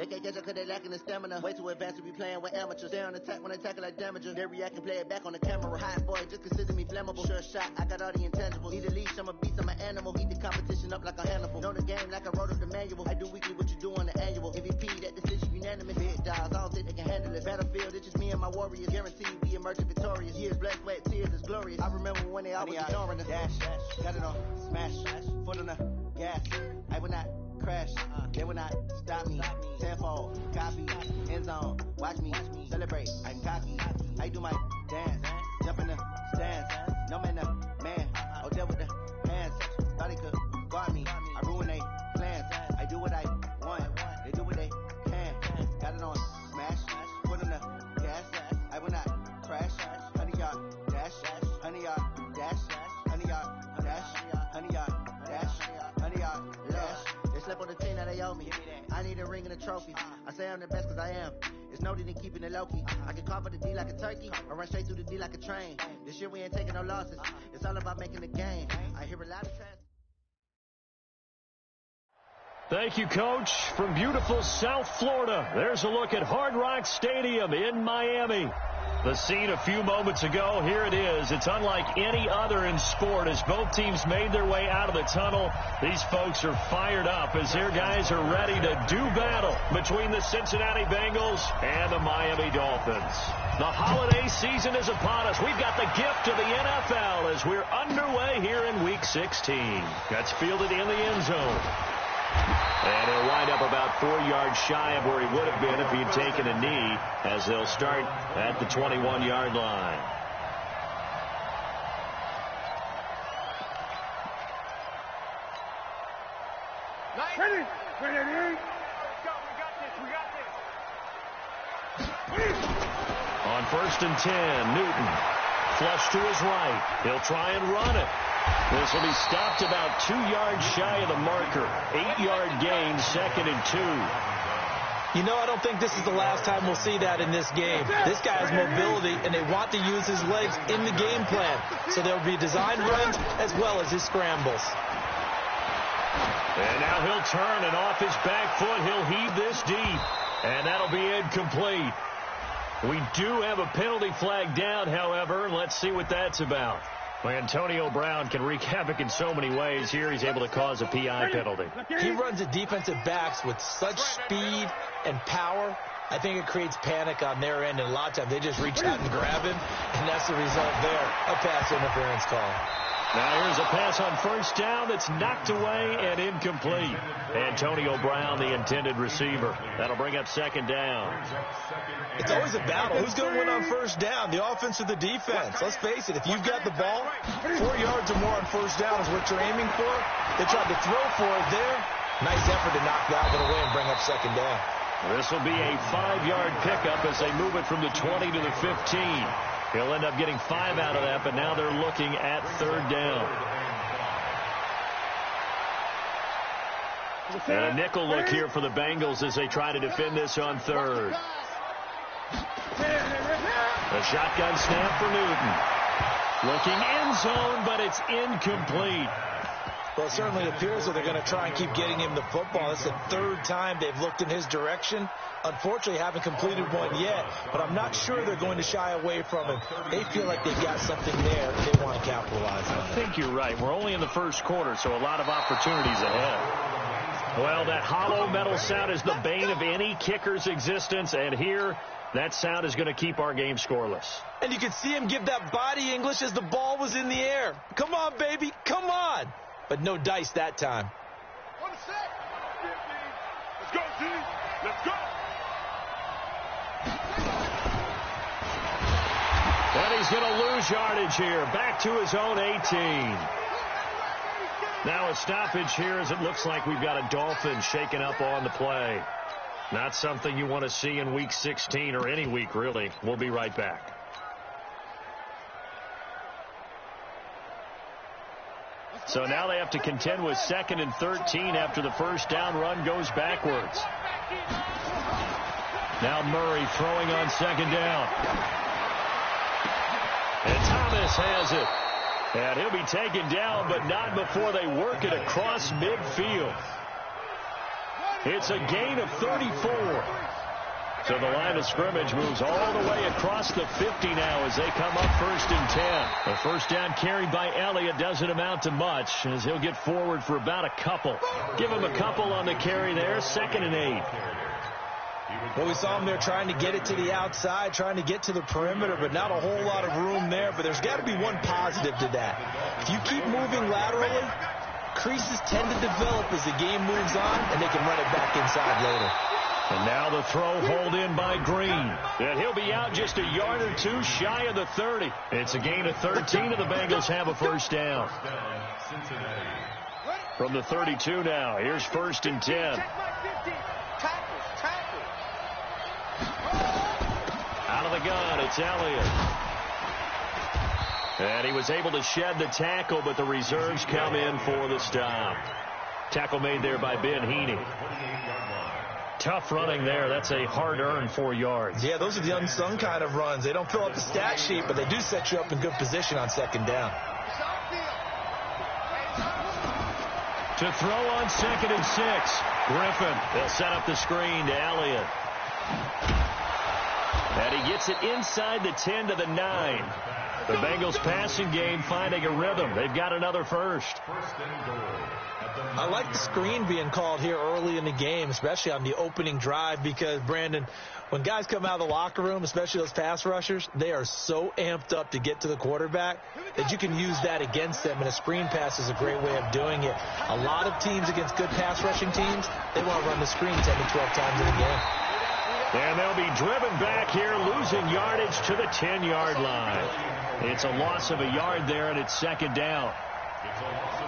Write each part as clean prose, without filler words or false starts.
they can't catch up cause they lacking the stamina. Way too advanced to be playing with amateurs. Stay on attack when they tackle like damager. They react and play it back on the camera. Hot boy, just consider me flammable. Sure shot, I got all the intangibles. Need a leash, I'm a beast, I'm an animal. Eat the competition up like a Hannibal. Know the game like I wrote up the manual. I do weekly what you do on the annual. MVP, that decision unanimous. Big dogs, I don't think they can handle it. Battlefield, it's just me and my warriors. Guaranteed we emerging victorious. Years, blood, sweat, tears, is glorious. I remember when they always ignoring us. Dash, got it on, smash, foot on the gas. I will not crash, they will not stop me. Tenfold, copy, end zone, watch me celebrate. I'm cocky, I do my dance, jump in the stands. No man, man, oh there with the hands. Thought they could guard me, I ruin they plans. I do what I want, they do what they can. Got it on, smash, foot on the gas. I will not crash, 100-yard dash, 100-yard dash, 100-yard dash, 100-yard dash, 100-yard dash. They slept on the team, now they owe me. I need a ring and a trophy. I say I'm the best cause I am. It's noted in keeping it low-key. I can carve up the D like a turkey or run straight through the D like a train. This year we ain't taking no losses. It's all about making the game. I hear a lot of trash. Thank you, Coach. From beautiful South Florida, there's a look at Hard Rock Stadium in Miami. The scene a few moments ago, here it is. It's unlike any other in sport as both teams made their way out of the tunnel. These folks are fired up as their guys are ready to do battle between the Cincinnati Bengals and the Miami Dolphins. The holiday season is upon us. We've got the gift of the NFL as we're underway here in Week 16. That's fielded in the end zone. And he'll wind up about 4 yards shy of where he would have been if he had taken a knee, as they'll start at the 21-yard line. Ready? On 1st and 10, Newton. Flush to his right. He'll try and run it. This will be stopped about 2 yards shy of the marker. 8-yard gain, 2nd and 2. You know, I don't think this is the last time we'll see that in this game. This guy has mobility, and they want to use his legs in the game plan. So there will be design runs as well as his scrambles. And now he'll turn, and off his back foot, he'll heave this deep. And that'll be incomplete. We do have a penalty flag down, however, and let's see what that's about. Well, Antonio Brown can wreak havoc in so many ways. Here he's able to cause a PI penalty. He runs at defensive backs with such speed and power. I think it creates panic on their end, and a lot of times they just reach out and grab him, and that's the result there, a pass interference call. Now here's a pass on 1st down that's knocked away and incomplete. Antonio Brown, the intended receiver. That'll bring up 2nd down. It's always a battle. Who's going to win on 1st down, the offense or the defense? Let's face it, if you've got the ball, 4 yards or more on 1st down is what you're aiming for. They tried to throw for it there. Nice effort to knock that one away and bring up 2nd down. This will be a 5-yard pickup as they move it from the 20 to the 15. He'll end up getting 5 out of that, but now they're looking at 3rd down. And a nickel look here for the Bengals as they try to defend this on 3rd. A shotgun snap for Newton. Looking end zone, but it's incomplete. Well, it certainly appears that they're going to try and keep getting him the football. It's the 3rd time they've looked in his direction. Unfortunately, haven't completed one yet, but I'm not sure they're going to shy away from him. They feel like they've got something there they want to capitalize on. I think you're right. We're only in the 1st quarter, so a lot of opportunities ahead. Well, that hollow metal sound is the bane of any kicker's existence, and here, that sound is going to keep our game scoreless. And you can see him give that body English as the ball was in the air. Come on, baby, come on. But no dice that time. Let's go, team. Let's go. And he's going to lose yardage here. Back to his own 18. Now a stoppage here as it looks like we've got a Dolphin shaken up on the play. Not something you want to see in Week 16 or any week, really. We'll be right back. So now they have to contend with 2nd and 13 after the 1st down run goes backwards. Now Murray throwing on 2nd down. And Thomas has it. And he'll be taken down, but not before they work it across midfield. It's a gain of 34. So the line of scrimmage moves all the way across the 50 now as they come up 1st and 10. The first down carried by Elliott doesn't amount to much as he'll get forward for about a couple. Give him a couple on the carry there. 2nd and 8. Well, we saw him there trying to get it to the outside, trying to get to the perimeter, but not a whole lot of room there. But there's got to be one positive to that. If you keep moving laterally, creases tend to develop as the game moves on, and they can run it back inside later. And now the throw hauled in by Green. And he'll be out just a yard or two shy of the 30. It's a gain of 13, and the Bengals have a first down. From the 32 now, here's 1st and 10. Out of the gun, it's Elliott. And he was able to shed the tackle, but the reserves come in for the stop. Tackle made there by Ben Heaney. Tough running there. That's a hard-earned 4 yards. Yeah, those are the unsung kind of runs. They don't fill up the stat sheet, but they do set you up in good position on 2nd down. To throw on 2nd and 6. Griffin. They'll set up the screen to Elliott. And he gets it inside the 10 to the 9. The Bengals passing game finding a rhythm. They've got another first. I like the screen being called here early in the game, especially on the opening drive, because, Brandon, when guys come out of the locker room, especially those pass rushers, they are so amped up to get to the quarterback that you can use that against them, and a screen pass is a great way of doing it. A lot of teams against good pass rushing teams, they want to run the screen 10 to 12 times in a game. And they'll be driven back here, losing yardage to the 10-yard line. It's a loss of a yard there, and it's 2nd down.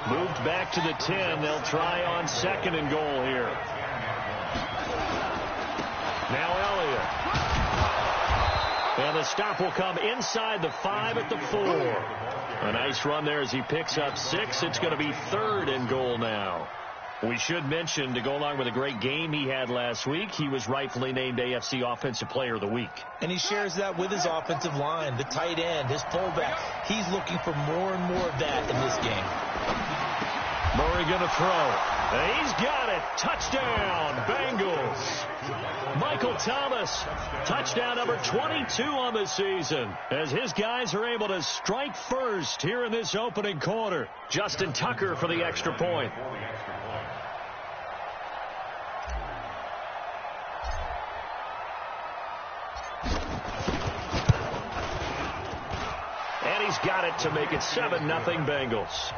Moved back to the 10. They'll try on 2nd and goal here. Now Elliott. And the stop will come inside the 5 at the 4. A nice run there as he picks up 6. It's going to be 3rd and goal now. We should mention, to go along with a great game he had last week, he was rightfully named AFC Offensive Player of the Week. And he shares that with his offensive line, the tight end, his fullback. He's looking for more and more of that in this game. Murray going to throw. And he's got it. Touchdown, Bengals. Michael Thomas, touchdown number 22 on the season, as his guys are able to strike first here in this opening quarter. Justin Tucker for the extra point. And he's got it to make it 7-0 Bengals.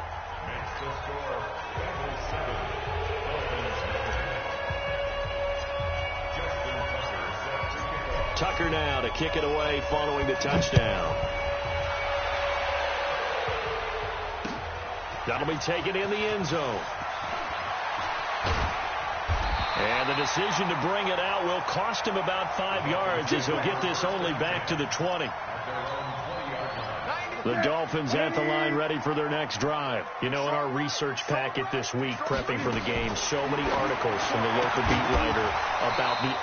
Tucker now to kick it away following the touchdown. That'll be taken in the end zone. And the decision to bring it out will cost him about 5 yards as he'll get this only back to the 20. The Dolphins at the line ready for their next drive. You know, in our research packet this week, prepping for the game, so many articles from the local beat writer about the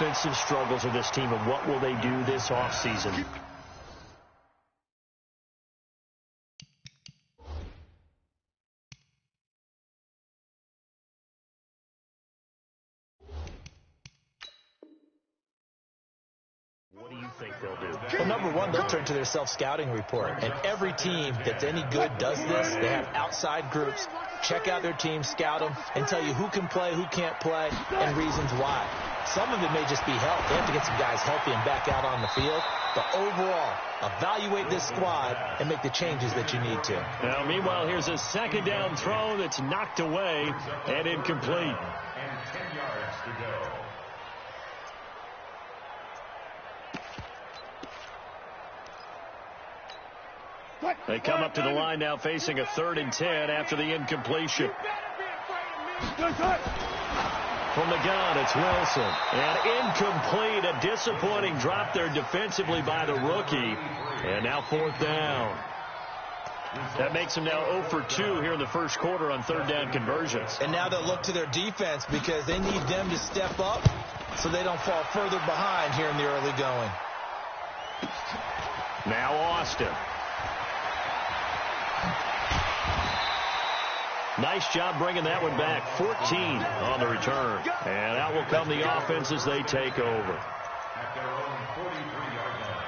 offensive struggles of this team and what will they do this offseason. What do you think they'll do? Well, number one, they'll turn to their self-scouting report. And every team that's any good does this. They have outside groups. Check out their team, scout them, and tell you who can play, who can't play, and reasons why. Some of it may just be health. They have to get some guys healthy and back out on the field. But overall, evaluate this squad and make the changes that you need to. Now, meanwhile, here's a 2nd down throw that's knocked away and incomplete. And 10 yards to go. They come up to the line now facing a 3rd and 10 after the incompletion. From the gun, it's Wilson. And incomplete. A disappointing drop there defensively by the rookie. And now 4th down. That makes them now 0 for 2 here in the first quarter on 3rd down conversions. And now they'll look to their defense because they need them to step up so they don't fall further behind here in the early going. Now Austin. Nice job bringing that one back. 14 on the return. And out will come the offense as they take over. At their own 43-yard line.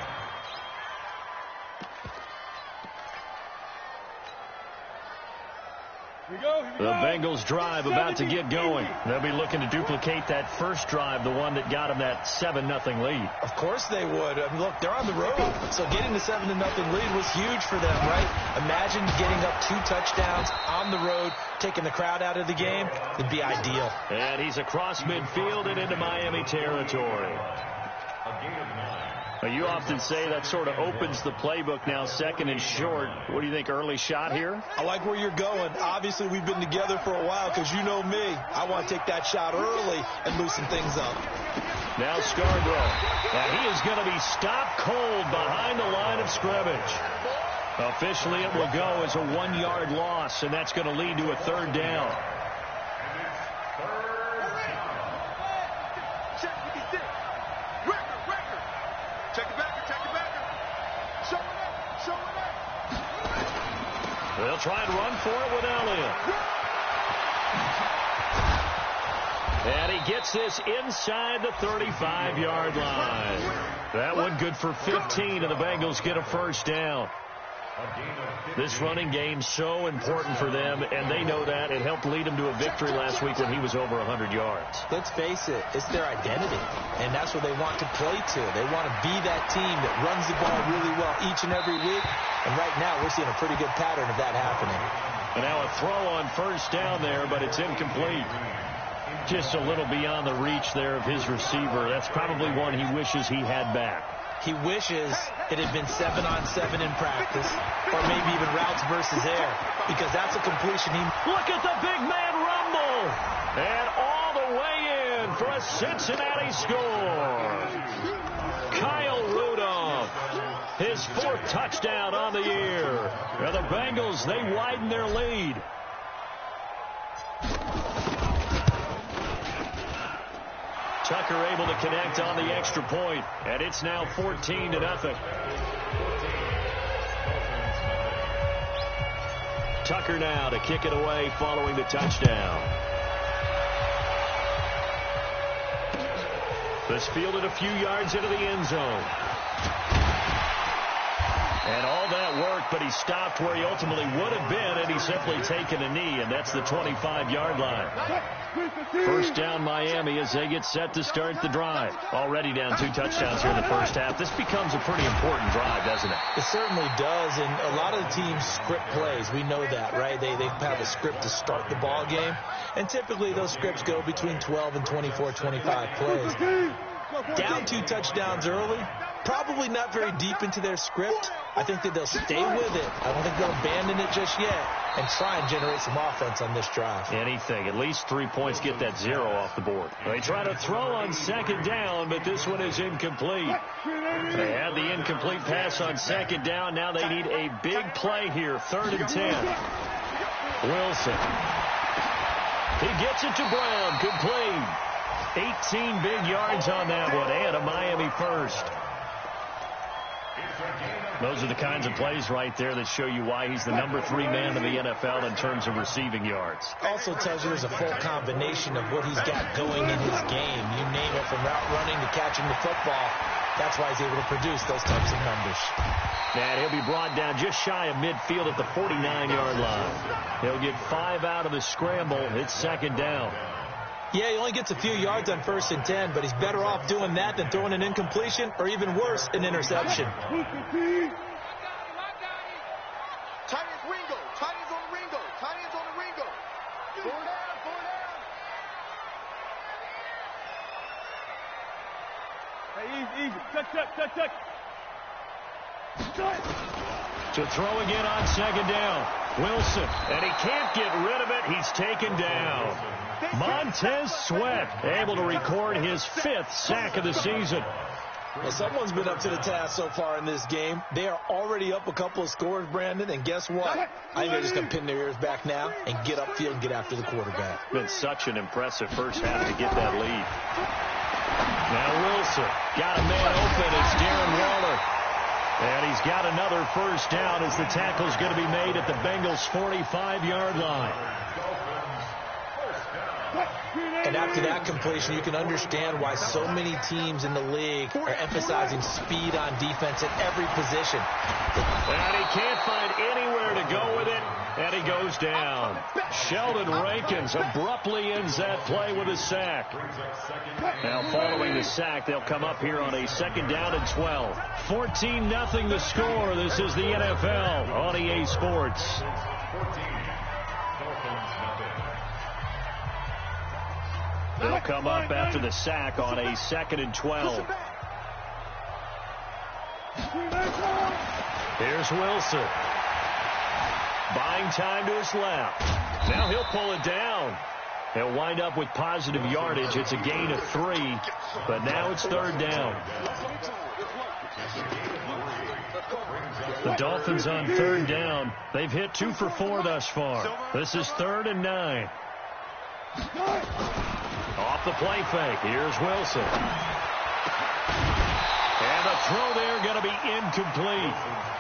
The Bengals drive about to get going. They'll be looking to duplicate that first drive, the one that got them that 7-0 lead. Of course they would. I mean, look, they're on the road. So getting the 7-0 lead was huge for them, right? Imagine getting up 2 touchdowns on the road, taking the crowd out of the game. It'd be ideal. And he's across midfield and into Miami territory. A gain of 9. You often say that sort of opens the playbook now, 2nd and short. What do you think, early shot here? I like where you're going. Obviously, we've been together for a while because you know me. I want to take that shot early and loosen things up. Now Scarborough. And he is going to be stopped cold behind the line of scrimmage. Officially, it will go as a 1-yard loss, and that's going to lead to a 3rd down. They'll try and run for it with Elliott. And he gets this inside the 35-yard line. That one good for 15, and the Bengals get a 1st down. This running game so important for them, and they know that. It helped lead them to a victory last week when he was over 100 yards. Let's face it, it's their identity, and that's what they want to play to. They want to be that team that runs the ball really well each and every week, and right now we're seeing a pretty good pattern of that happening. And now a throw on 1st down there, but it's incomplete. Just a little beyond the reach there of his receiver. That's probably one he wishes he had back. He wishes it had been 7-on-7 in practice, or maybe even routes versus air, because that's a completion. Look at the big man rumble, and all the way in for a Cincinnati score. Kyle Rudolph, his 4th touchdown on the year. And the Bengals, they widen their lead. Tucker able to connect on the extra point, and it's now 14-0. Tucker now to kick it away following the touchdown. This fielded a few yards into the end zone. And all that worked, but he stopped where he ultimately would have been, and he's simply taken a knee, and that's the 25-yard line. 1st down Miami as they get set to start the drive. Already down 2 touchdowns here in the 1st half. This becomes a pretty important drive, doesn't it? It certainly does, and a lot of the teams script plays. We know that, right? They have a script to start the ball game, and typically those scripts go between 12 and 24, 25 plays. Down 2 touchdowns early, probably not very deep into their script. I think that they'll stay with it. I don't think they'll abandon it just yet and try and generate some offense on this drive. Anything. At least 3 points, get that 0 off the board. They try to throw on 2nd down, but this one is incomplete. They had the incomplete pass on 2nd down. Now they need a big play here. 3rd and 10. Wilson. He gets it to Brown. Complete. 18 big yards on that one, and a Miami 1st. Those are the kinds of plays right there that show you why he's the number 3 man in the NFL in terms of receiving yards. Also tells you there's a full combination of what he's got going in his game. You name it, from route running to catching the football. That's why he's able to produce those types of numbers. And he'll be brought down just shy of midfield at the 49-yard line. He'll get 5 out of the scramble. It's 2nd down. Yeah, he only gets a few yards on 1st and 10, but he's better off doing that than throwing an incompletion or even worse, an interception. Tight ends Ringo. Tight ends on the Ringo. Tight ends on the Ringo. 4 down, 4 down. Hey, easy. Touch. To throw again on 2nd down. Wilson, and he can't get rid of it. He's taken down. Montez Sweat able to record his 5th sack of the season. Well, someone's been up to the task so far in this game. They are already up a couple of scores, Brandon, and guess what? I think they're just going to pin their ears back now and get upfield and get after the quarterback. Been such an impressive first half to get that lead. Now Wilson got a man open. It's Darren Waller. And he's got another first down as the tackle's going to be made at the Bengals' 45-yard line. And after that completion, you can understand why so many teams in the league are emphasizing speed on defense at every position. And he can't find anywhere to go with it, and he goes down. Sheldon Rankins abruptly ends that play with a sack. Now following the sack, they'll come up here on a 2nd down and 12. 14-0 the score. This is the NFL on EA Sports. They'll come up after the sack on a 2nd and 12. Here's Wilson. Buying time to his left. Now he'll pull it down. They'll wind up with positive yardage. It's a gain of 3, but now it's 3rd down. The Dolphins on 3rd down. They've hit 2 for 4 thus far. This is 3rd and 9. Off the play fake. Here's Wilson. And the throw there going to be incomplete.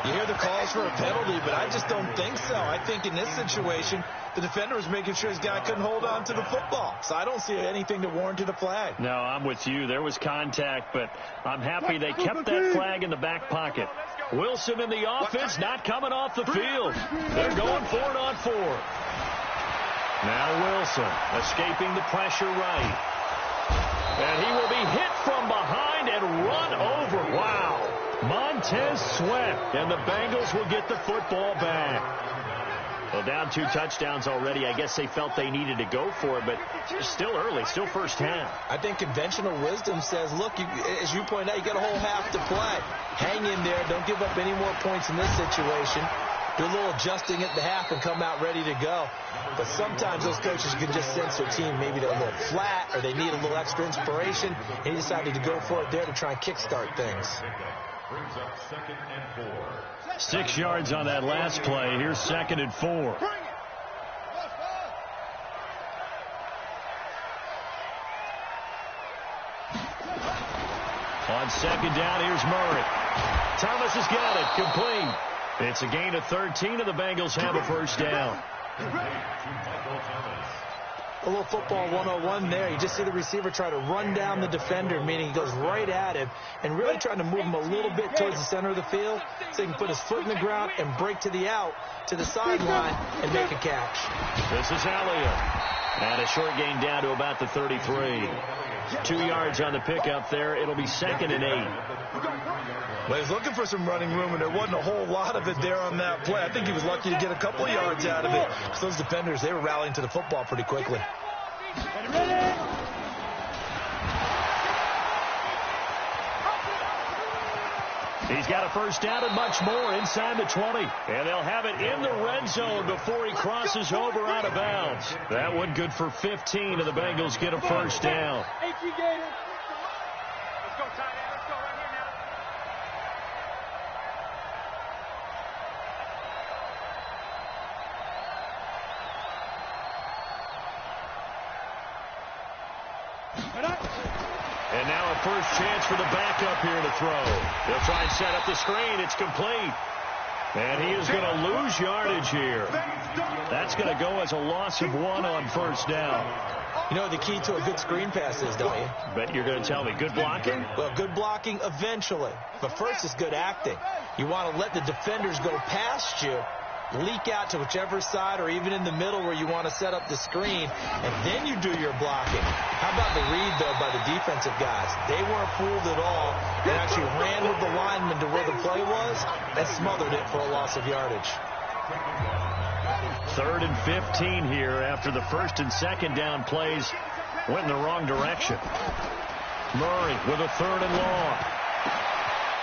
You hear the calls for a penalty, but I just don't think so. I think in this situation, the defender was making sure his guy couldn't hold on to the football. So I don't see anything to warrant a flag. No, I'm with you. There was contact, but I'm happy they kept that flag in the back pocket. Wilson in the offense not coming off the field. They're going for it on 4th. Now Wilson escaping the pressure right. And he will be hit from behind and run over. Wow. Montez Sweat. And the Bengals will get the football back. Well, down 2 touchdowns already. I guess they felt they needed to go for it, but it's still early, still first half. I think conventional wisdom says, look, as you point out, you got a whole half to play. Hang in there. Don't give up any more points in this situation. Do a little adjusting at the half and come out ready to go. But sometimes those coaches can just sense their team maybe they're a little flat or they need a little extra inspiration. And he decided to go for it there to try and kickstart things. 6 yards on that last play. Here's 2nd and 4. On 2nd down, here's Murray. Thomas has got it. Complete. It's a gain of 13, and the Bengals have a first down. A little football 101 there. You just see the receiver try to run down the defender, meaning he goes right at him and really trying to move him a little bit towards the center of the field so he can put his foot in the ground and break to the out, to the sideline, and make a catch. This is Elliott. And a short gain down to about the 33. 2 yards on the pickup there. It'll be 2nd and 8. Well, he was looking for some running room, and there wasn't a whole lot of it there on that play. I think he was lucky to get a couple of yards out of it. Because those defenders, they were rallying to the football pretty quickly. He's got a first down and much more inside the 20. And they'll have it in the red zone before he crosses over out of bounds. That one good for 15, and the Bengals get a first down. And now a first chance for the backup here to throw. They'll try and set up the screen. It's complete. And he is going to lose yardage here. That's going to go as a loss of 1 on first down. You know the key to a good screen pass is, don't you? Bet you're going to tell me. Good blocking? Well, good blocking eventually. But first is good acting. You want to let the defenders go past you, leak out to whichever side or even in the middle where you want to set up the screen, and then you do your blocking. How about the read, though, by the defensive guys? They weren't fooled at all. They actually ran with the lineman to where the play was and smothered it for a loss of yardage. 3rd and 15 here after the 1st and 2nd down plays went in the wrong direction. Murray with a 3rd and long.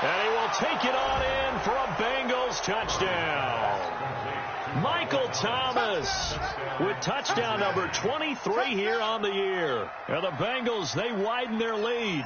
And he will take it on in for a Bengals touchdown. Michael Thomas with touchdown number 23 here on the year. And the Bengals, they widen their lead.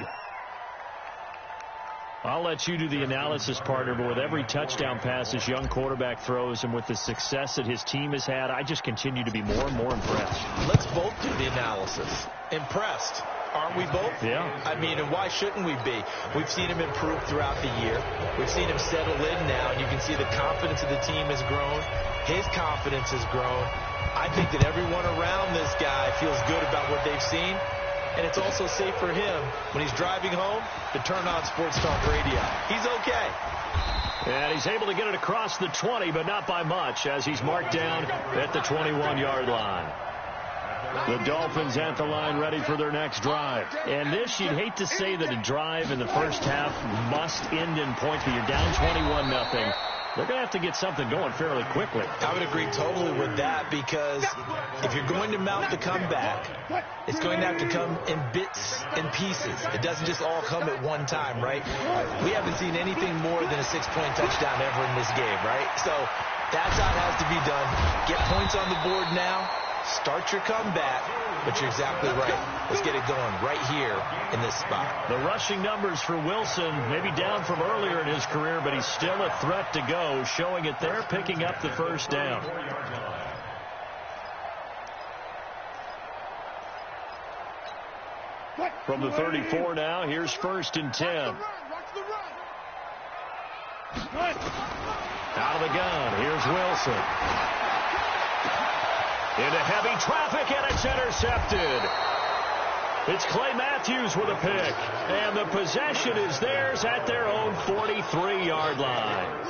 I'll let you do the analysis, partner, but with every touchdown pass this young quarterback throws and with the success that his team has had, I just continue to be more and more impressed. Let's both do the analysis. Impressed. aren't we both? Yeah. I mean, and why shouldn't we be? We've seen him improve throughout the year. We've seen him settle in now, and you can see the confidence of the team has grown. His confidence has grown. I think that everyone around this guy feels good about what they've seen, and it's also safe for him when he's driving home to turn on Sports Talk Radio. He's okay. And he's able to get it across the 20, but not by much, as he's marked down at the 21-yard line. The Dolphins at the line ready for their next drive. And this, you'd hate to say that a drive in the first half must end in points, but you're down 21-0. They're going to have to get something going fairly quickly. I would agree totally with that, because if you're going to mount the comeback, it's going to have to come in bits and pieces. It doesn't just all come at one time, right? We haven't seen anything more than a 6-point touchdown ever in this game, right? So that's how it has to be done. Get points on the board now. Start your comeback, but you're exactly right. Let's get it going right here in this spot. The rushing numbers for Wilson, maybe down from earlier in his career, but he's still a threat to go, showing it there, picking up the first down. From the 34 now, here's 1st and 10. Out of the gun, here's Wilson. Into heavy traffic, and it's intercepted. It's Clay Matthews with a pick, and the possession is theirs at their own 43-yard line.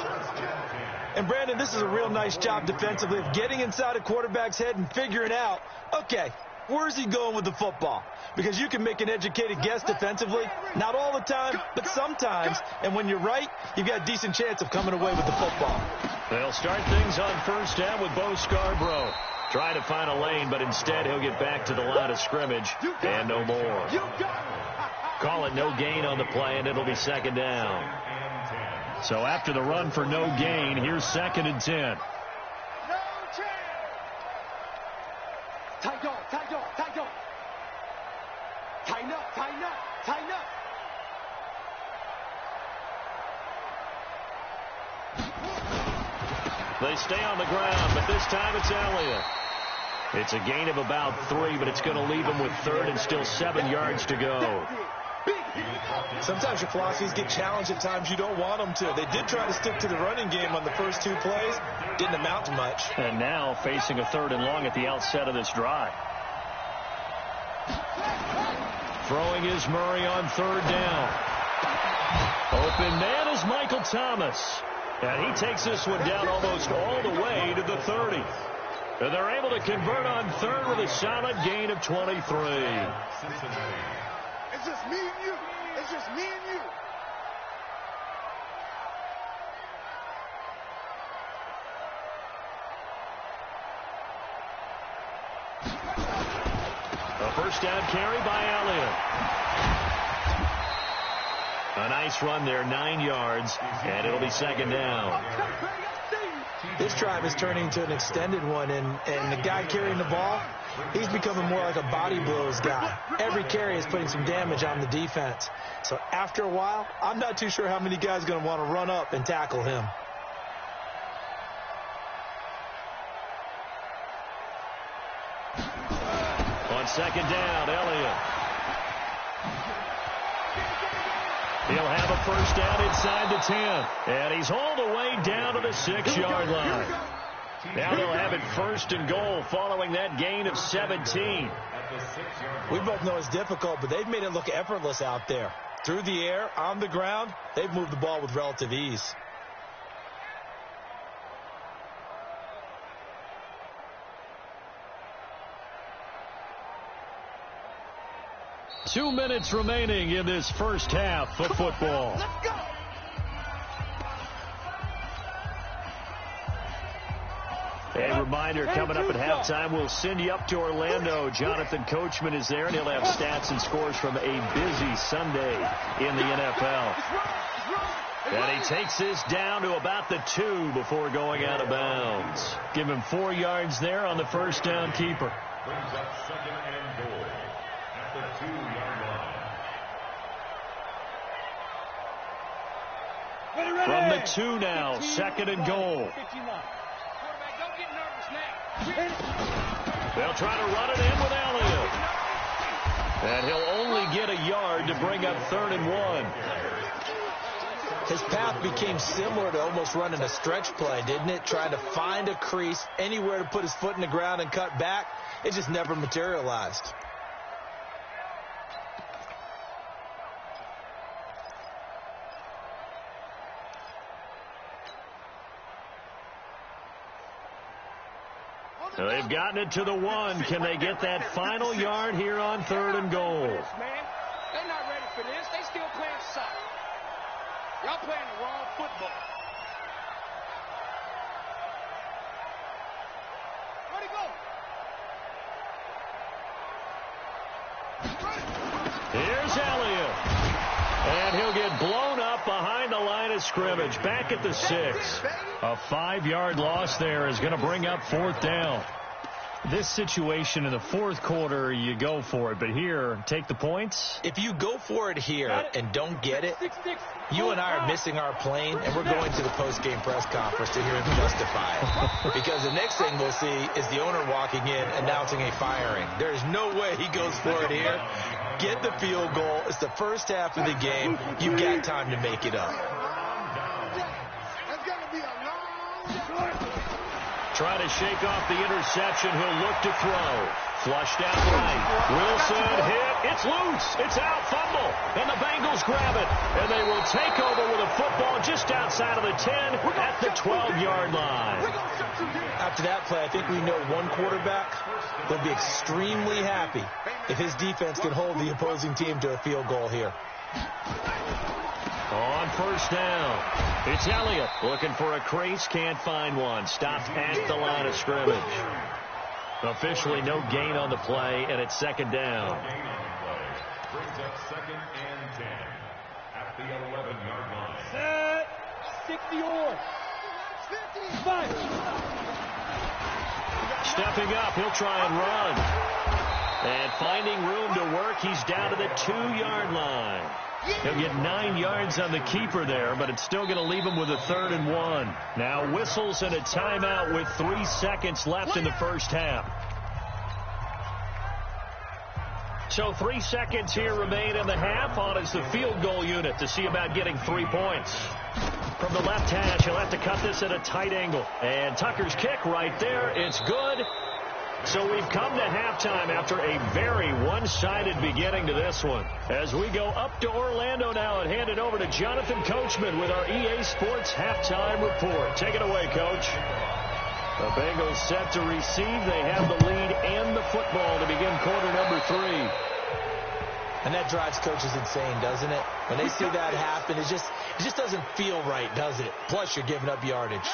And, Brandon, this is a real nice job defensively of getting inside a quarterback's head and figuring out, okay, where's he going with the football? Because you can make an educated guess defensively, not all the time, but sometimes. And when you're right, you've got a decent chance of coming away with the football. They'll start things on first down with Bo Scarborough. Trying to find a lane, but instead he'll get back to the line of scrimmage and no more. Call it no gain on the play, and it'll be 2nd down. So after the run for no gain, here's 2nd and 10. No chance. Tighten up, tighten up, tighten up. Tighten up, tighten up, tighten up. They stay on the ground, but this time it's Elliott. It's a gain of about 3, but it's going to leave him with 3rd and still 7 yards to go. Sometimes your philosophies get challenged at times you don't want them to. They did try to stick to the running game on the first 2 plays. Didn't amount to much. And now facing a 3rd and long at the outset of this drive. Throwing is Murray on 3rd down. Open man is Michael Thomas. And he takes this one down almost all the way to the 30. And they're able to convert on 3rd with a solid gain of 23. It's just me and you. It's just me and you. A first down carry by Elliott. A nice run there, 9 yards, and it'll be 2nd down. This drive is turning into an extended one, and the guy carrying the ball, he's becoming more like a body blows guy. Every carry is putting some damage on the defense. So after a while, I'm not too sure how many guys are going to want to run up and tackle him. On 2nd down, Elliott. He'll have a first down inside the 10. And he's all the way down to the 6-yard line. Now they'll have it 1st and goal following that gain of 17. We both know it's difficult, but they've made it look effortless out there. Through the air, on the ground, they've moved the ball with relative ease. Two minutes remaining in this first half of football. Let's go. A reminder, coming up at halftime, we'll send you up to Orlando. Jonathan Coachman is there, and he'll have stats and scores from a busy Sunday in the NFL. And he takes this down to about the 2 before going out of bounds. Give him 4 yards there on the first down keeper. Brings up 2nd and goal at the 2-yard line. From the 2 now, 2nd and goal. They'll try to run it in with Elliott. And he'll only get a yard to bring up 3rd and 1. His path became similar to almost running a stretch play, didn't it? Trying to find a crease, anywhere to put his foot in the ground and cut back. It just never materialized. So they've gotten it to the 1. Can they get that final yard here on 3rd and goal? They're not ready for this. They still playing soccer. Y'all playing the wrong football. Where'd he go? Here's Elliott. And he'll get blown up behind the line of scrimmage. Back at the 6. A 5-yard loss there is going to bring up 4th down. This situation in the 4th quarter, you go for it. But here, take the points. If you go for it here and don't get it, you and I are missing our plane, and we're going to the post-game press conference to hear him justify it. Because the next thing we'll see is the owner walking in announcing a firing. There is no way he goes for it here. Get the field goal. It's the first half of the game. You've got time to make it up. Trying to shake off the interception. He'll look to throw. Flushed out right. Wilson hit. It's loose. It's out. Fumble. And the Bengals grab it. And they will take over with a football just outside of the 10 at the 12-yard line. After that play, I think we know one quarterback will be extremely happy if his defense can hold the opposing team to a field goal here. On 1st down, it's Elliott looking for a crease, can't find one. Stopped at the line of scrimmage. Officially no gain on the play, and it's 2nd down. Brings up 2nd and 10 at the 11-yard line. Set. 60 on. 55. Stepping up, he'll try and run. And finding room to work, he's down to the 2-yard line. He'll get 9 yards on the keeper there, but it's still going to leave him with a 3rd and 1. Now whistles and a timeout with 3 seconds left in the first half. So 3 seconds here remain in the half. On is the field goal unit to see about getting 3 points. From the left hash, he'll have to cut this at a tight angle. And Tucker's kick right there. It's good. So we've come to halftime after a very one-sided beginning to this one. As we go up to Orlando now and hand it over to Jonathan Coachman with our EA Sports Halftime Report. Take it away, Coach. The Bengals set to receive. They have the lead and the football to begin quarter number 3. And that drives coaches insane, doesn't it? When they see that happen, it just doesn't feel right, does it? Plus, you're giving up yardage.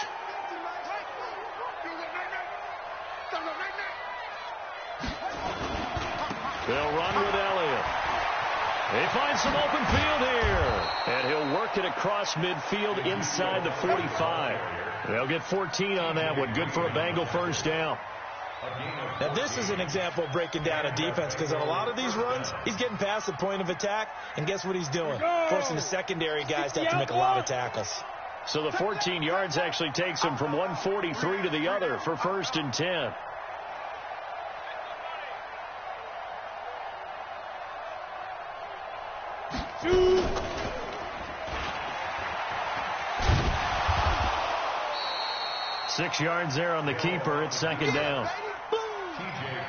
They'll run with Elliott. They find some open field here. And he'll work it across midfield inside the 45. They'll get 14 on that one. Good for a Bengal 1st down. Now, this is an example of breaking down a defense, because on a lot of these runs, he's getting past the point of attack, and guess what he's doing? Forcing the secondary guys to have to make a lot of tackles. So the 14 yards actually takes him from 143 to the other for 1st and 10. Six yards there on the keeper. It's 2nd down.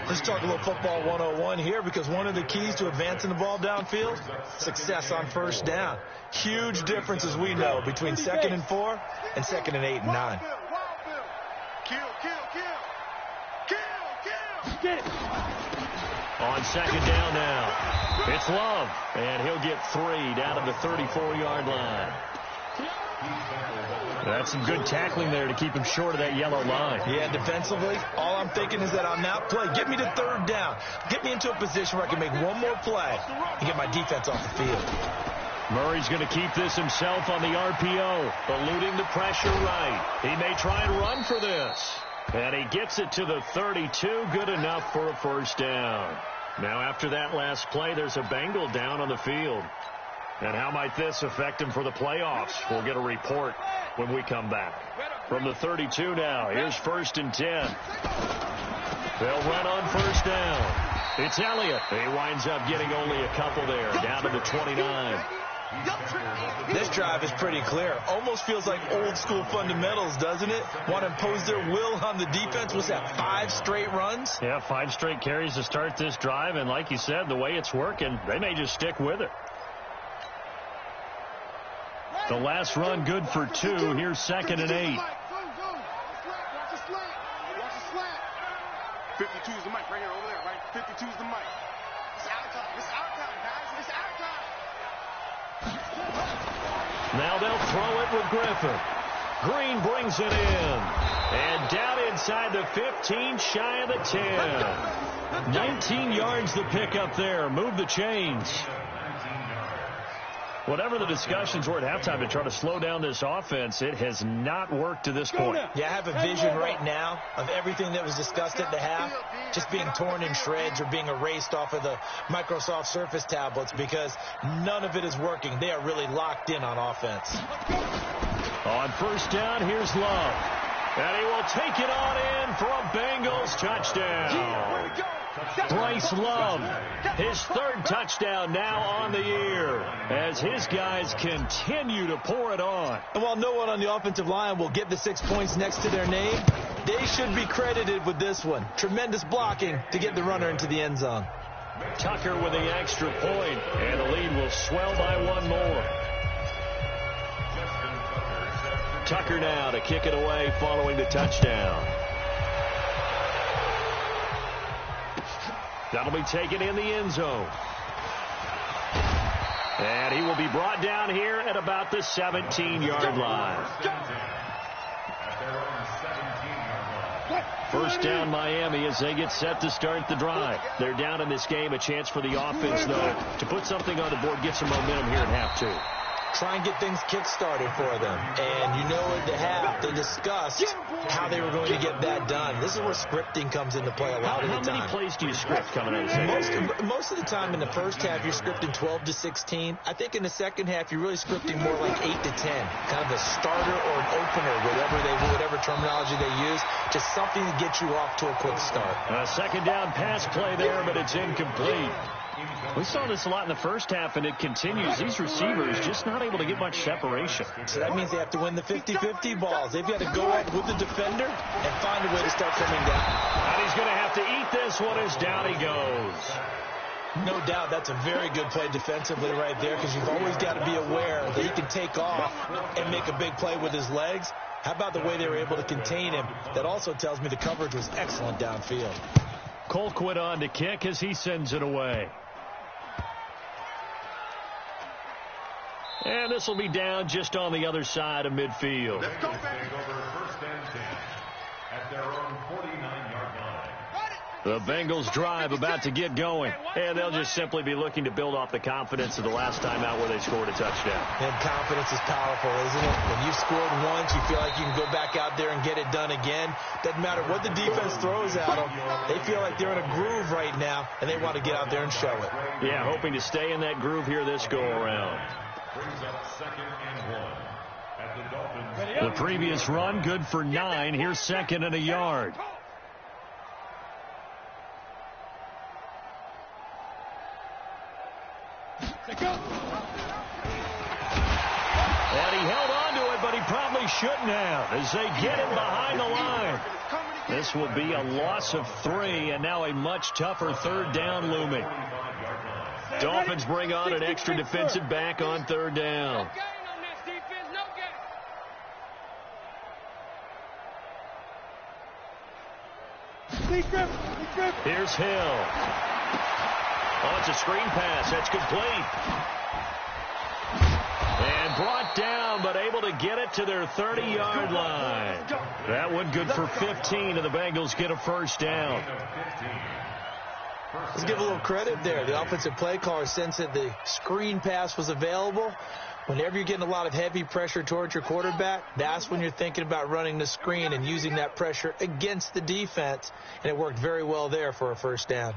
Let's talk a little football 101 here, because one of the keys to advancing the ball downfield, success on 1st down. Huge difference, as we know, between 2nd and 4 and 2nd and 8 and 9. On 2nd down now, it's Love, and he'll get 3 down to the 34-yard line. That's some good tackling there to keep him short of that yellow line. Yeah, defensively, all I'm thinking is that on that play, get me to 3rd down. Get me into a position where I can make one more play and get my defense off the field. Murray's going to keep this himself on the RPO, eluding the pressure right. He may try and run for this. And he gets it to the 32, good enough for a 1st down. Now after that last play, there's a Bengal down on the field. And how might this affect him for the playoffs? We'll get a report when we come back. From the 32 now, here's 1st and 10. They'll run on 1st down. It's Elliott. He winds up getting only a couple there, down to the 29. This drive is pretty clear. Almost feels like old school fundamentals, doesn't it? Want to impose their will on the defense. What's that, 5 straight runs? Yeah, 5 straight carries to start this drive. And like you said, the way it's working, they may just stick with it. The last run good for 2. Here's 2nd and 8. 52 is the mic right here, over there, right? 52 is the mic. It's out time. It's out time, guys. It's out time. Now they'll throw it with Griffin. Green brings it in. And down inside the 15, shy of the 10. 19 yards the pick up there. Move the chains. Whatever the discussions were at halftime to try to slow down this offense, it has not worked to this point. Yeah, I have a vision right now of everything that was discussed at the half just being torn in shreds or being erased off of the Microsoft Surface tablets because none of it is working. They are really locked in on offense. On first down, here's Love. And he will take it on in for a Bengals touchdown. Bryce Love, his 3rd touchdown now on the year as his guys continue to pour it on. And while no one on the offensive line will get the 6 points next to their name, they should be credited with this one. Tremendous blocking to get the runner into the end zone. Tucker with the extra point, and the lead will swell by 1 more. Tucker now to kick it away following the touchdown. That'll be taken in the end zone. And he will be brought down here at about the 17-yard line. First down Miami as they get set to start the drive. They're down in this game. A chance for the offense, though, to put something on the board, get some momentum here at half 2. Try and get things kick-started for them. And you know at the half, they discussed how they were going to get that done. This is where scripting comes into play a lot of the time. How many plays do you script coming out of the second? Most of the time in the first half, you're scripting 12 to 16. I think in the second half, you're really scripting more like 8 to 10. Kind of a starter or an opener, whatever terminology they use. Just something to get you off to a quick start. A second down pass play there, but it's incomplete. We saw this a lot in the first half, and it continues. These receivers just not able to get much separation. So that means they have to win the 50-50 balls. They've got to go up with the defender and find a way to start coming down. And he's going to have to eat this one as down he goes. No doubt that's a very good play defensively right there because you've always got to be aware that he can take off and make a big play with his legs. How about the way they were able to contain him? That also tells me the coverage was excellent downfield. Colquitt on to kick as he sends it away. And this will be down just on the other side of midfield. Let's go, back over 1st and 10 at their own 49-yard line. The Bengals drive about to get going, and they'll just simply be looking to build off the confidence of the last time out where they scored a touchdown. And confidence is powerful, isn't it? When you've scored once, you feel like you can go back out there and get it done again. Doesn't matter what the defense throws at them. They feel like they're in a groove right now, and they want to get out there and show it. Yeah, hoping to stay in that groove here this go-around. Brings up 2nd and 1 at the Dolphins. The previous run, good for 9. Here's 2nd and a yard. And he held on to it, but he probably shouldn't have as they get him behind the line. This will be a loss of 3, and now a much tougher 3rd down looming. Dolphins bring on an extra defensive back on 3rd down. Here's Hill. Oh, it's a screen pass. That's complete. And brought down, but able to get it to their 30-yard line. That one good for 15, and the Bengals get a 1st down. Let's give a little credit there. The offensive play caller sensed that the screen pass was available. Whenever you're getting a lot of heavy pressure towards your quarterback, that's when you're thinking about running the screen and using that pressure against the defense. And it worked very well there for a 1st down.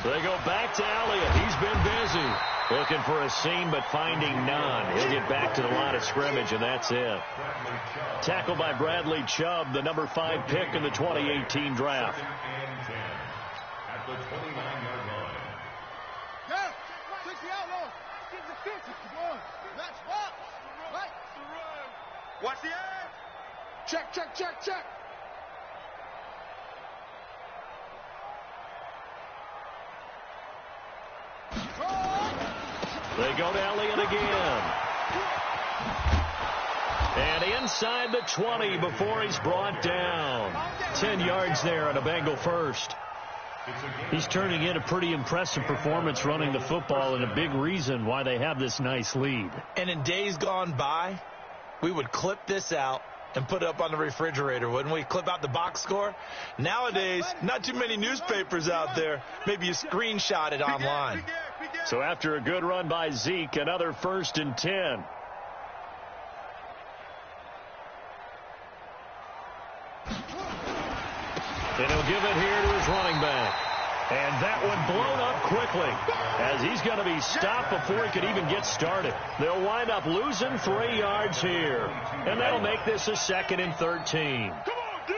They go back to Elliott. He's been busy. Looking Looking for a seam, but finding none. He'll get back to the line of scrimmage, and that's it. Tackled by Bradley Chubb, the number 5 pick in the 2018 draft. At the 29-yard line. Watch the edge. Check, check, check, check. They go to Elliott again. And inside the 20 before he's brought down. 10 yards there on a Bengal first. He's turning in a pretty impressive performance running the football, and a big reason why they have this nice lead. And in days gone by, we would clip this out and put it up on the refrigerator, wouldn't we? Clip out the box score. Nowadays, not too many newspapers out there. Maybe you screenshot it online. So after a good run by Zeke, another 1st and 10. And he'll give it here to his running back. And that one blown up quickly as he's going to be stopped before he could even get started. They'll wind up losing 3 yards here. And that'll make this a 2nd and 13. Come on, D.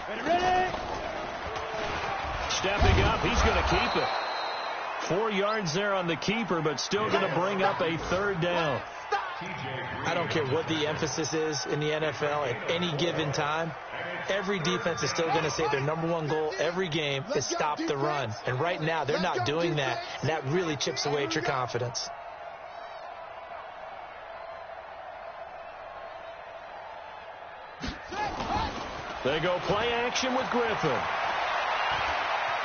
Ready? Stepping up, he's going to keep it. 4 yards there on the keeper, but still going to bring up a 3rd down. I don't care what the emphasis is in the NFL at any given time. Every defense is still going to say their number 1 goal every game is stop the run. And right now, they're not doing that, and that really chips away at your confidence. They go play action with Griffin.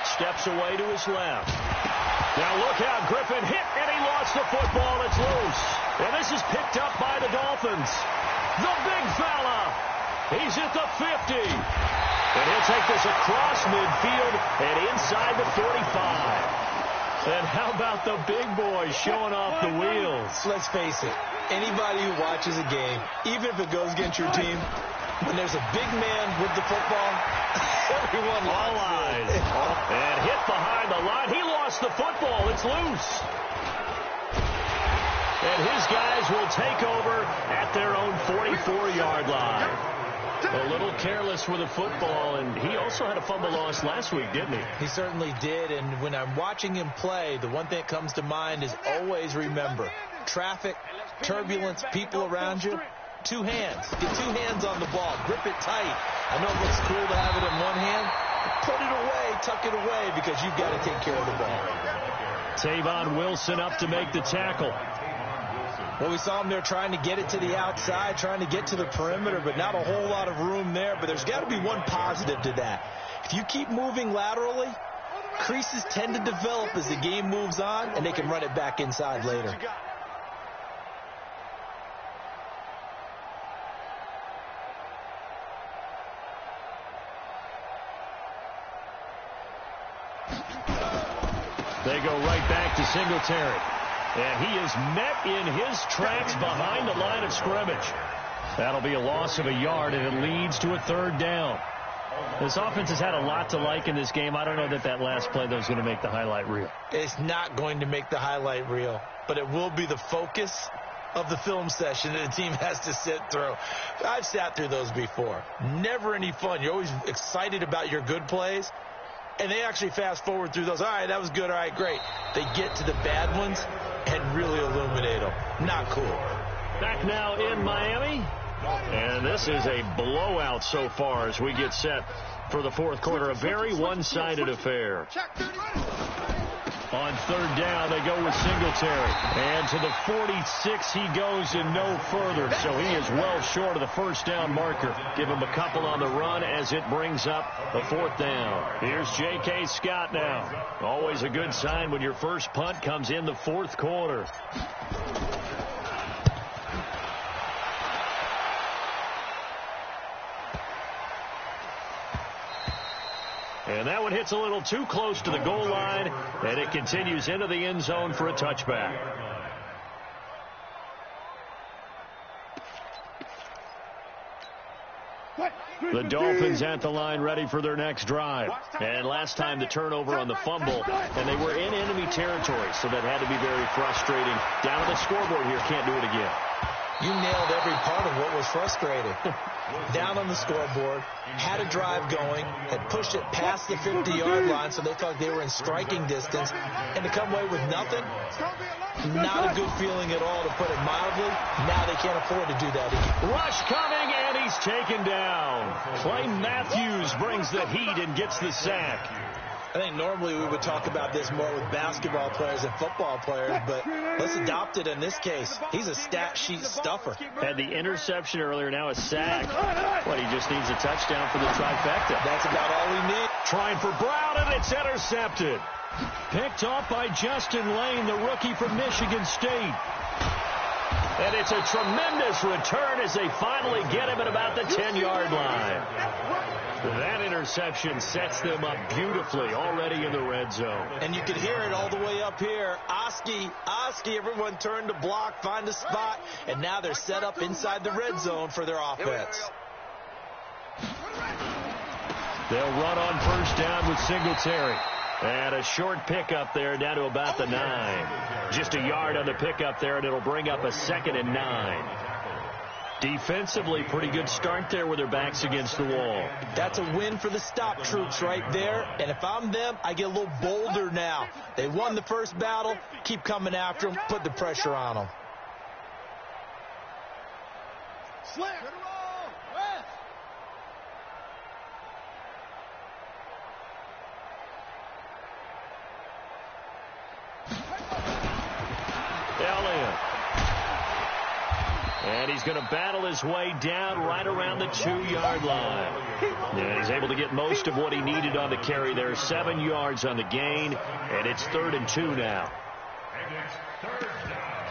Steps away to his left. Now look out, Griffin hit, and he lost the football. It's loose. And this is picked up by the Dolphins. The big fella. He's at the 50. And he'll take this across midfield and inside the 45. And how about the big boy showing off the wheels? Let's face it, anybody who watches a game, even if it goes against your team, when there's a big man with the football, everyone all eyes. And hit behind the line. He lost the football. It's loose. And his guys will take over at their own 44-yard line. A little careless with the football, and he also had a fumble loss last week, didn't he? He certainly did, and when I'm watching him play, the one thing that comes to mind is always remember, traffic, turbulence, people around you, 2 hands. Get 2 hands on the ball. Grip it tight. I know it looks cool to have it in one hand, but put it away, tuck it away, because you've got to take care of the ball. Tavon Wilson up to make the tackle. Well, we saw him there trying to get it to the outside, trying to get to the perimeter, but not a whole lot of room there. But there's got to be one positive to that. If you keep moving laterally, creases tend to develop as the game moves on, and they can run it back inside later. They go right back to Singletary. And he is met in his tracks behind the line of scrimmage. That'll be a loss of a yard, and it leads to a 3rd down. This offense has had a lot to like in this game. I don't know that that last play, though, is going to make the highlight reel. It's not going to make the highlight reel, but it will be the focus of the film session that the team has to sit through. I've sat through those before. Never any fun. You're always excited about your good plays, and they actually fast forward through those. All right, that was good. All right, great. They get to the bad ones and really illuminate them. Not cool. Back now in Miami. And this is a blowout so far as we get set for the 4th quarter. A very one-sided affair. On 3rd down, they go with Singletary. And to the 46 he goes and no further. So he is well short of the 1st down marker. Give him a couple on the run as it brings up the 4th down. Here's J.K. Scott now. Always a good sign when your first punt comes in the 4th quarter. And that one hits a little too close to the goal line, and it continues into the end zone for a touchback. The Dolphins at the line ready for their next drive. And last time the turnover on the fumble, and they were in enemy territory, so that had to be very frustrating. Down on the scoreboard here, can't do it again. You nailed every part of what was frustrating. Down on the scoreboard, had a drive going, had pushed it past the 50-yard line so they felt like they were in striking distance, and to come away with nothing, not a good feeling at all, to put it mildly. Now they can't afford to do that again. Rush coming, and he's taken down. Clay Matthews brings the heat and gets the sack. I think normally we would talk about this more with basketball players and football players, but let's adopt it in this case. He's a stat sheet stuffer. Had the interception earlier, now a sack. But he just needs a touchdown for the trifecta. That's about all we need. Trying for Brown, and it's intercepted. Picked off by Justin Lane, the rookie from Michigan State. And it's a tremendous return as they finally get him at about the 10-yard line. That interception sets them up beautifully already in the red zone. And you can hear it all the way up here. Oski, everyone turned to block, find a spot, and now they're set up inside the red zone for their offense. They'll run on first down with Singletary. And a short pickup there down to about the 9. Just a yard on the pickup there, and it'll bring up a 2nd and 9. Defensively, pretty good start there with their backs against the wall. That's a win for the stop troops right there. And if I'm them, I get a little bolder now. They won the first battle. Keep coming after them. Put the pressure on them. Slam. Elliott. And he's going to battle his way down right around the 2-yard line. And he's able to get most of what he needed on the carry there. 7 yards on the gain, and it's 3rd and 2 now. And it's 3rd down.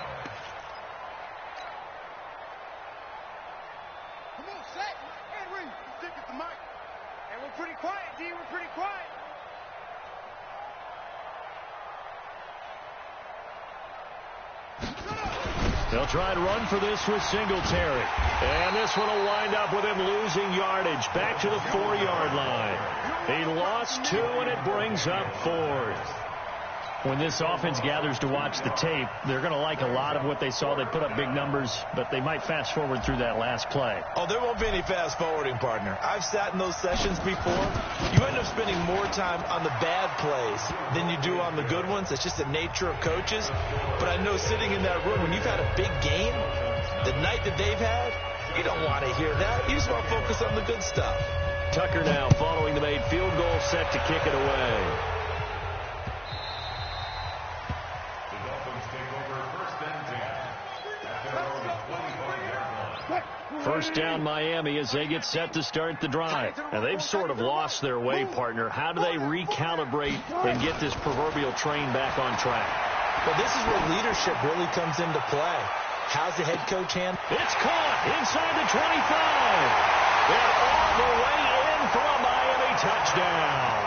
Come on, Zach. Henry, stick at the mic. And we're pretty quiet, D. We're pretty quiet. They'll try and run for this with Singletary. And this one will wind up with him losing yardage back to the 4-yard line. He lost 2, and it brings up 4th. When this offense gathers to watch the tape, they're going to like a lot of what they saw. They put up big numbers, but they might fast forward through that last play. Oh, there won't be any fast forwarding, partner. I've sat in those sessions before. You end up spending more time on the bad plays than you do on the good ones. It's just the nature of coaches. But I know sitting in that room, when you've had a big game, the night that they've had, you don't want to hear that. You just want to focus on the good stuff. Tucker now following the made field goal, set to kick it away. First down Miami as they get set to start the drive. And they've sort of lost their way, partner. How do they recalibrate and get this proverbial train back on track? Well, this is where leadership really comes into play. How's the head coach hand? It's caught inside the 25. And all the way in for a Miami touchdown.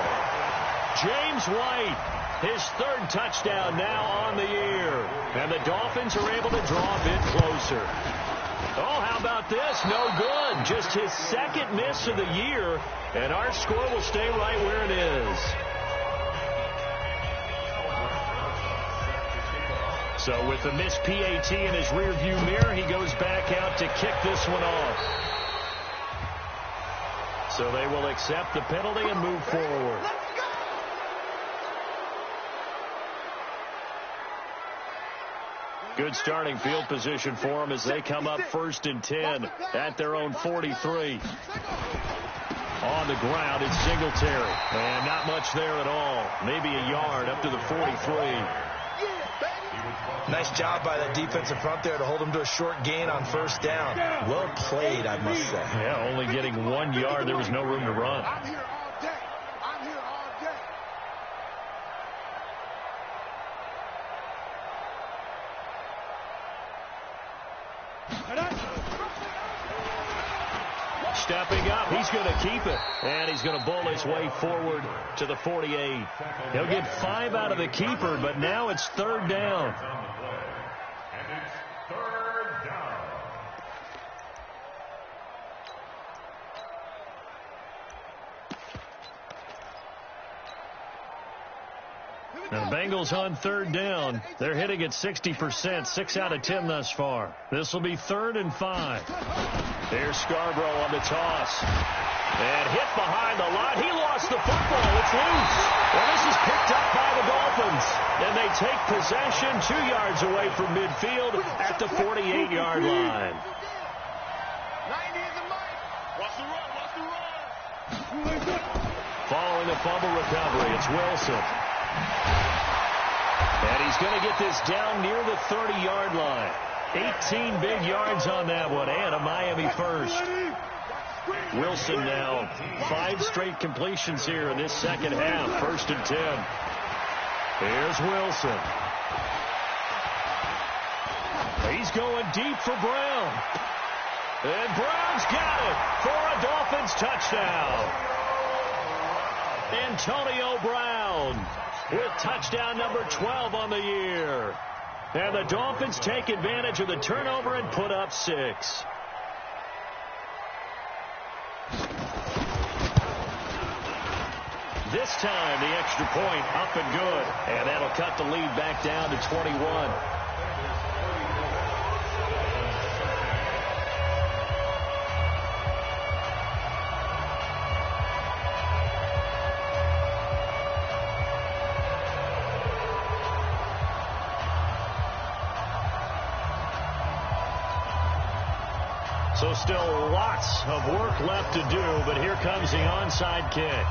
James White, his 3rd touchdown now on the year. And the Dolphins are able to draw a bit closer. Oh, how about this? No good. Just his 2nd miss of the year, and our score will stay right where it is. So with the missed PAT in his rearview mirror, he goes back out to kick this one off. So they will accept the penalty and move forward. Good starting field position for them as they come up 1st and 10 at their own 43. On the ground, it's Singletary. And not much there at all. Maybe a yard up to the 43. Nice job by that defensive front there to hold him to a short gain on first down. Well played, I must say. Yeah, only getting 1 yard. There was no room to run. I'm here all day. I'm here all day. Stepping up, he's going to keep it. And he's going to bowl his way forward to the 48. He'll get 5 out of the keeper, but now it's 3rd down. And it's 3rd down. And the Bengals on third down. They're hitting at 60%, 6 out of 10 thus far. This will be 3rd and 5. Here's Scarborough on the toss. And hit behind the line. He lost the football. It's loose. Well, this is picked up by the Dolphins. And they take possession 2 yards away from midfield at the 48-yard line. 90 is a mic. Watch the run. Watch the run. Following a fumble recovery, it's Wilson. And he's going to get this down near the 30-yard line. 18 big yards on that one, and a Miami first. Wilson now 5 straight completions here in this second half. 1st and 10. Here's Wilson. He's going deep for Brown. And Brown's got it for a Dolphins touchdown. Antonio Brown with touchdown number 12 on the year. And the Dolphins take advantage of the turnover and put up 6. This time the extra point up and good. And that'll cut the lead back down to 21. So still lots of work left to do, but here comes the onside kick.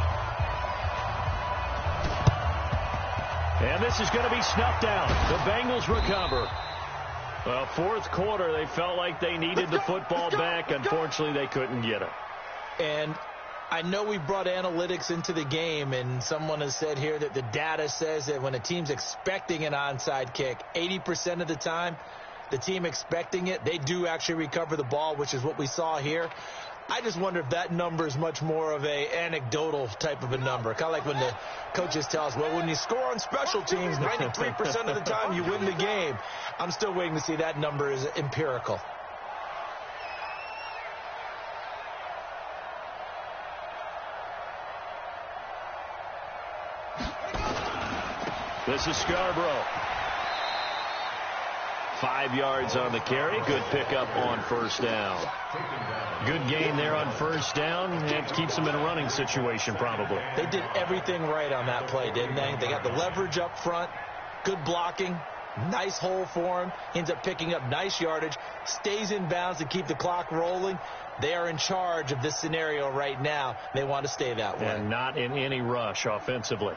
And this is going to be snuffed out. The Bengals recover. Well, 4th quarter, they felt like they needed the football back. Unfortunately, they couldn't get it. And I know we brought analytics into the game, and someone has said here that the data says that when a team's expecting an onside kick, 80% of the time, the team expecting it, they do actually recover the ball, which is what we saw here. I just wonder if that number is much more of a anecdotal type of a number. Kind of like when the coaches tell us, well, when you score on special teams, 93% of the time you win the game. I'm still waiting to see that number is empirical. This is Scarborough. 5 yards on the carry. Good pickup on 1st down. Good gain there on 1st down. It keeps them in a running situation probably. They did everything right on that play, didn't they? They got the leverage up front. Good blocking. Nice hole for him. Ends up picking up nice yardage. Stays in bounds to keep the clock rolling. They are in charge of this scenario right now. They want to stay that way. And not in any rush offensively.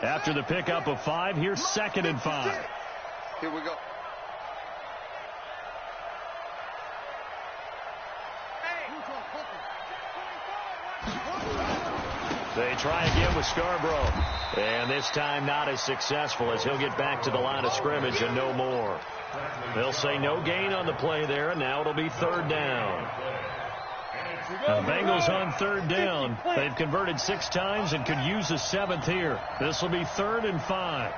After the pickup of 5, here's 2nd and 5. Here we go. They try again with Scarborough. And this time not as successful as he'll get back to the line of scrimmage and no more. They'll say no gain on the play there, and now it'll be 3rd down. The Bengals on 3rd down. They've converted 6 times and could use a 7th here. This will be 3rd and 5.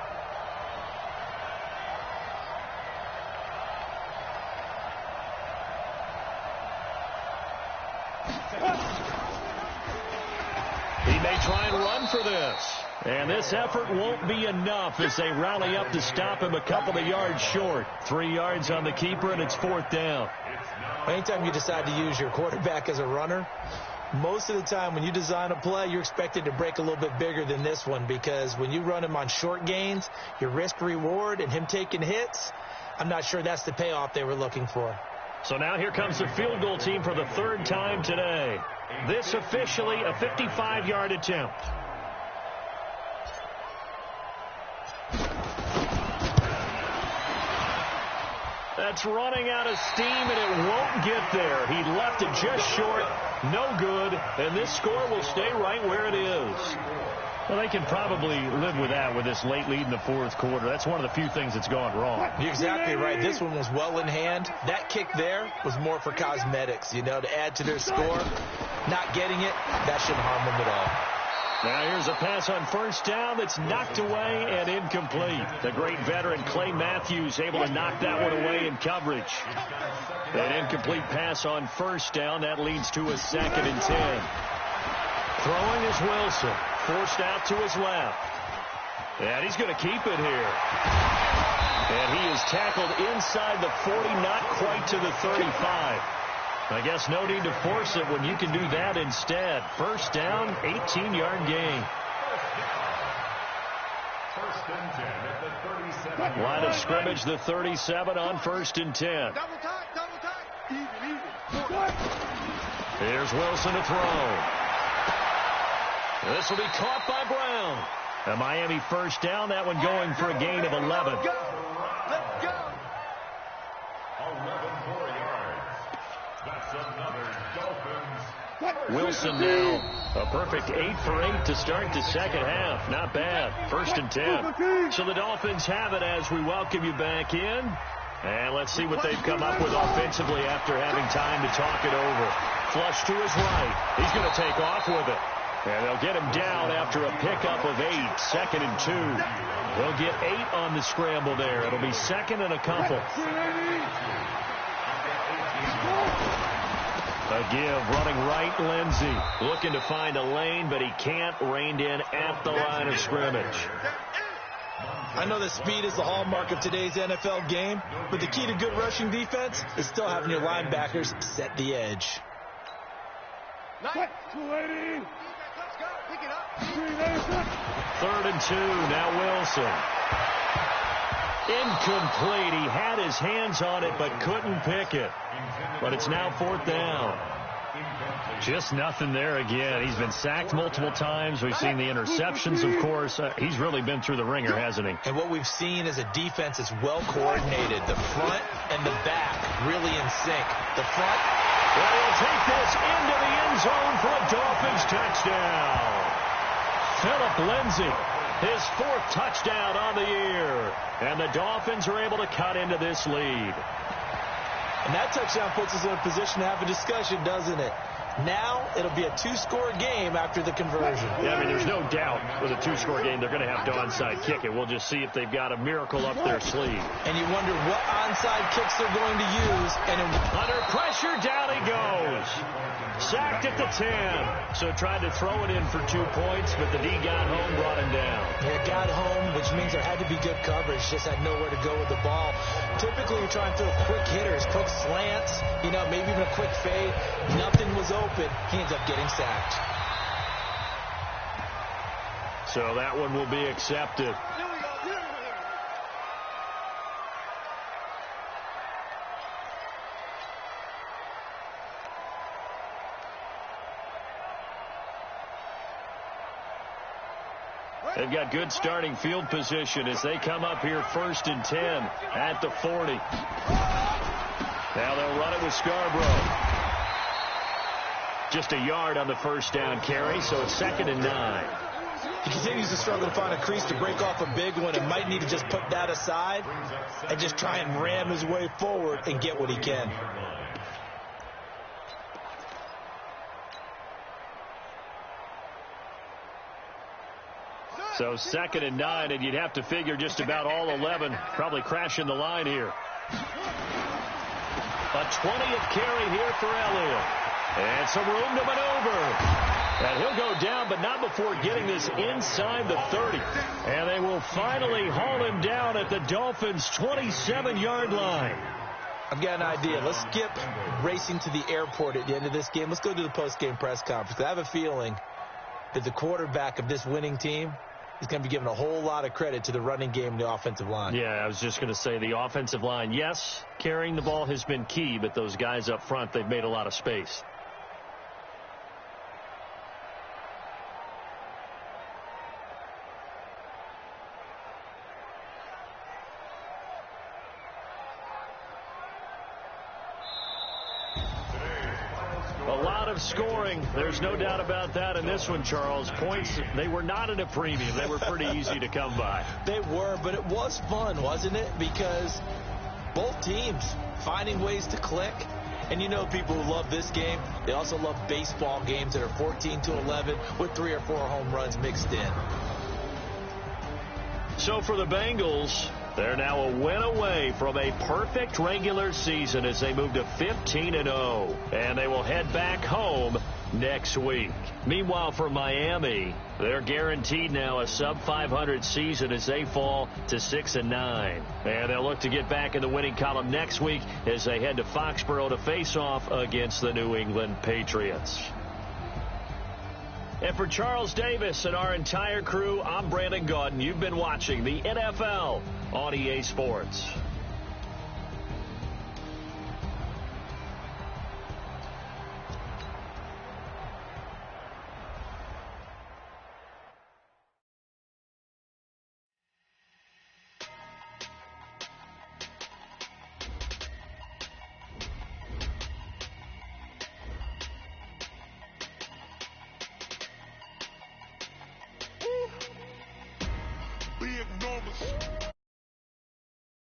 He may try and run for this. And this effort won't be enough as they rally up to stop him a couple of yards short. 3 yards on the keeper, and it's 4th down. Anytime you decide to use your quarterback as a runner, most of the time when you design a play, you're expected to break a little bit bigger than this one, because when you run him on short gains, your risk-reward and him taking hits, I'm not sure that's the payoff they were looking for. So now here comes the field goal team for the 3rd time today. This officially a 55-yard attempt. That's running out of steam, and it won't get there. He left it just short. No good. And this score will stay right where it is. Well, they can probably live with that with this late lead in the 4th quarter. That's one of the few things that's gone wrong. You're exactly right. This one was well in hand. That kick there was more for cosmetics, you know, to add to their score. Not getting it, that shouldn't harm them at all. Now here's a pass on 1st down that's knocked away and incomplete. The great veteran Clay Matthews able to knock that one away in coverage. An incomplete pass on 1st down. That leads to a 2nd and 10. Throwing is Wilson. Forced out to his left. And he's going to keep it here. And he is tackled inside the 40, not quite to the 35. I guess no need to force it when you can do that instead. First down, 18-yard gain. First and 10 at the 37. Line of scrimmage, the 37 on 1st and 10. Double time, double time. Even. Here's Wilson to throw. This will be caught by Brown. A Miami first down, that one going for a gain of 11. Let's go. 11 more yards. That's another Dolphins. Wilson now a perfect 8 for 8 to start the second half. Not bad. 1st and 10. So the Dolphins have it as we welcome you back in. And let's see what they've come up with offensively after having time to talk it over. Flush to his right. He's going to take off with it. And they'll get him down after a pickup of 8. 2nd and 2. They'll get 8 on the scramble there. It'll be 2nd and a couple. A give, running right, Lindsey. Looking to find a lane, but he can't. Reined in at the line of scrimmage. I know that speed is the hallmark of today's NFL game, but the key to good rushing defense is still having your linebackers set the edge. 280. Let's go. Pick it up. 3rd and 2. Now Wilson. Incomplete. He had his hands on it, but couldn't pick it. But it's now 4th down. Just nothing there again. He's been sacked multiple times. We've seen the interceptions, of course. He's really been through the ringer, hasn't he? And what we've seen is a defense that's well coordinated. The front and the back really in sync. The front. Well, he'll take this into the end zone for a Dolphins touchdown. Phillip Lindsay, his 4th touchdown on the year. And the Dolphins are able to cut into this lead. And that touchdown puts us in a position to have a discussion, doesn't it? Now it'll be a 2-score game after the conversion. Yeah, I mean, there's no doubt with a 2-score game they're going to have to onside kick it. We'll just see if they've got a miracle up their sleeve. And you wonder what onside kicks they're going to use. And under pressure, down he goes. Sacked at the 10. So tried to throw it in for 2 points, but the D got home, brought him down. Yeah, got home, which means there had to be good coverage. Just had nowhere to go with the ball. Typically, you try and throw quick hitters, quick slants, maybe even a quick fade. Nothing was open. He ends up getting sacked. So that one will be accepted. They've got good starting field position as they come up here 1st and 10 at the 40. Now they'll run it with Scarborough. Just a yard on the first down carry, so it's 2nd and 9. He continues to struggle to find a crease to break off a big one and might need to just put that aside and just try and ram his way forward and get what he can. So 2nd and 9, and you'd have to figure just about all 11 probably crashing the line here. A 20th carry here for Elliott. And some room to maneuver. And he'll go down, but not before getting this inside the 30. And they will finally haul him down at the Dolphins' 27-yard line. I've got an idea. Let's skip racing to the airport at the end of this game. Let's go to the post-game press conference. I have a feeling that the quarterback of this winning team is going to be given a whole lot of credit to the running game and the offensive line. Yeah, I was just going to say the offensive line, yes, carrying the ball has been key, but those guys up front, they've made a lot of space. Scoring, there's no doubt about that in this one, Charles. Points, they were not at a premium. They were pretty easy to come by. They were, but it was fun, wasn't it? Because both teams finding ways to click. And people who love this game, they also love baseball games that are 14-11 with 3 or 4 home runs mixed in. So for the Bengals, they're now a win away from a perfect regular season as they move to 15-0. And they will head back home next week. Meanwhile, for Miami, they're guaranteed now a sub-500 season as they fall to 6-9. And they'll look to get back in the winning column next week as they head to Foxborough to face off against the New England Patriots. And for Charles Davis and our entire crew, I'm Brandon Gaudin. You've been watching the NFL on EA Sports.